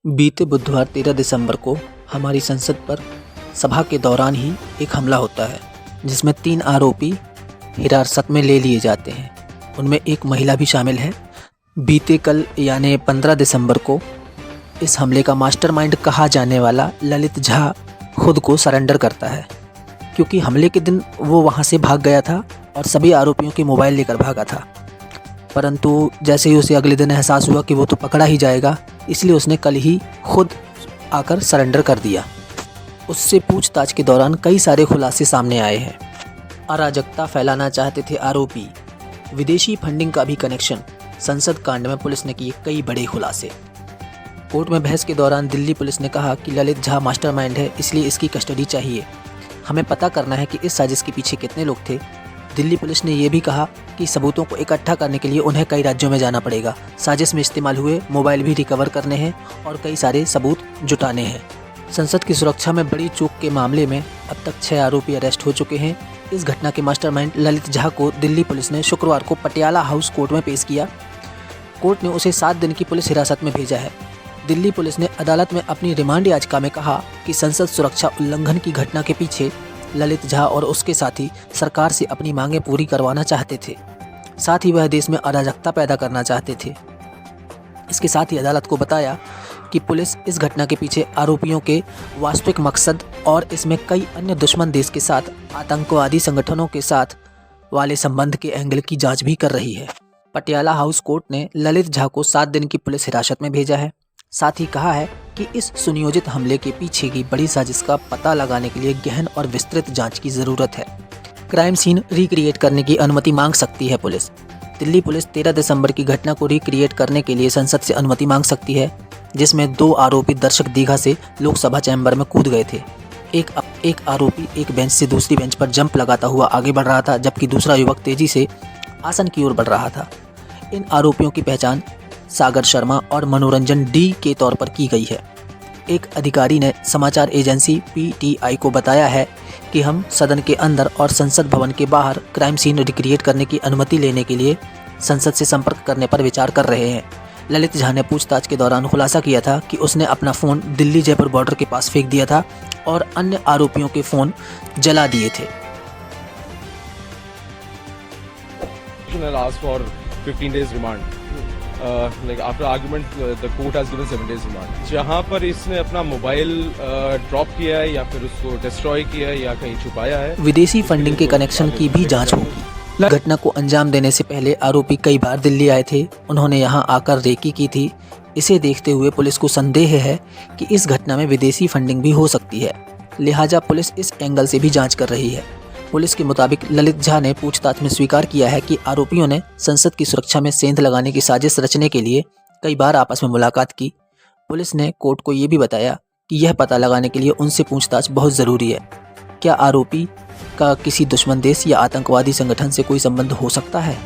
बीते बुधवार 13 दिसंबर को हमारी संसद पर सभा के दौरान ही एक हमला होता है जिसमें 3 आरोपी हिरासत में ले लिए जाते हैं। उनमें एक महिला भी शामिल है। बीते कल यानी 15 दिसंबर को इस हमले का मास्टरमाइंड कहा जाने वाला ललित झा खुद को सरेंडर करता है, क्योंकि हमले के दिन वो वहाँ से भाग गया था और सभी आरोपियों के मोबाइल लेकर भागा था। परंतु जैसे ही उसे अगले दिन एहसास हुआ कि वो तो पकड़ा ही जाएगा, इसलिए उसने कल ही खुद आकर सरेंडर कर दिया। उससे पूछताछ के दौरान कई सारे खुलासे सामने आए हैं। अराजकता फैलाना चाहते थे आरोपी, विदेशी फंडिंग का भी कनेक्शन, संसद कांड में पुलिस ने किए कई बड़े खुलासे। कोर्ट में बहस के दौरान दिल्ली पुलिस ने कहा कि ललित झा मास्टरमाइंड है, इसलिए इसकी कस्टडी चाहिए। हमें पता करना है कि इस साजिश के पीछे कितने लोग थे। दिल्ली पुलिस ने यह भी कहा कि सबूतों को इकट्ठा करने के लिए उन्हें कई राज्यों में जाना पड़ेगा। साजिश में इस्तेमाल हुए मोबाइल भी रिकवर करने हैं और कई सारे सबूत जुटाने हैं। संसद की सुरक्षा में बड़ी चूक के मामले में अब तक 6 आरोपी अरेस्ट हो चुके हैं। इस घटना के मास्टरमाइंड ललित झा को दिल्ली पुलिस ने शुक्रवार को पटियाला हाउस कोर्ट में पेश किया। कोर्ट ने उसे 7 दिन की पुलिस हिरासत में भेजा है। दिल्ली पुलिस ने अदालत में अपनी रिमांड याचिका में कहा कि संसद सुरक्षा उल्लंघन की घटना के पीछे ललित झा और उसके साथी सरकार से अपनी मांगें पूरी करवाना चाहते थे, साथ ही वह देश में अराजकता पैदा करना चाहते थे। इसके साथ ही अदालत को बताया कि पुलिस इस घटना के पीछे आरोपियों के वास्तविक मकसद और इसमें कई अन्य दुश्मन देश के साथ आतंकवादी संगठनों के साथ वाले संबंध के एंगल की जांच भी कर रही है। पटियाला हाउस कोर्ट ने ललित झा को 7 दिन की पुलिस हिरासत में भेजा है। साथ ही कहा है कि इस सुनियोजित हमले के पीछे की बड़ी साजिश का पता लगाने के लिए गहन और विस्तृत जांच की ज़रूरत है। क्राइम सीन रिक्रिएट करने की अनुमति मांग सकती है पुलिस। दिल्ली पुलिस 13 दिसंबर की घटना को रिक्रिएट करने के लिए संसद से अनुमति मांग सकती है, जिसमें 2 आरोपी दर्शक दीघा से लोकसभा चैम्बर में कूद गए थे। एक आरोपी एक बेंच से दूसरी बेंच पर जंप लगाता हुआ आगे बढ़ रहा था, जबकि दूसरा युवक तेजी से आसन की ओर बढ़ रहा था। इन आरोपियों की पहचान सागर शर्मा और मनोरंजन डी के तौर पर की गई है। एक अधिकारी ने समाचार एजेंसी पीटीआई को बताया है कि हम सदन के अंदर और संसद भवन के बाहर क्राइम सीन रिक्रिएट करने की अनुमति लेने के लिए संसद से संपर्क करने पर विचार कर रहे हैं। ललित झा ने पूछताछ के दौरान खुलासा किया था कि उसने अपना फ़ोन दिल्ली जयपुर बॉर्डर के पास फेंक दिया था और अन्य आरोपियों के फ़ोन जला दिए थे। Like after argument, the court has given 7 days remand. जहाँ पर इसने अपना मोबाइल ड्रॉप किया है या फिर उसको डिस्ट्रॉय किया है या कहीं छुपाया है। विदेशी फंडिंग के कनेक्शन की भी जांच होगी। घटना को अंजाम देने से पहले आरोपी कई बार दिल्ली आए थे। उन्होंने यहां आकर रेकी की थी। इसे देखते हुए पुलिस को संदेह है कि इस घटना में विदेशी फंडिंग भी हो सकती है, लिहाजा पुलिस इस एंगल से भी जाँच कर रही है। पुलिस के मुताबिक ललित झा ने पूछताछ में स्वीकार किया है कि आरोपियों ने संसद की सुरक्षा में सेंध लगाने की साजिश रचने के लिए कई बार आपस में मुलाकात की। पुलिस ने कोर्ट को ये भी बताया कि यह पता लगाने के लिए उनसे पूछताछ बहुत ज़रूरी है। क्या आरोपी का किसी दुश्मन देश या आतंकवादी संगठन से कोई संबंध हो सकता है?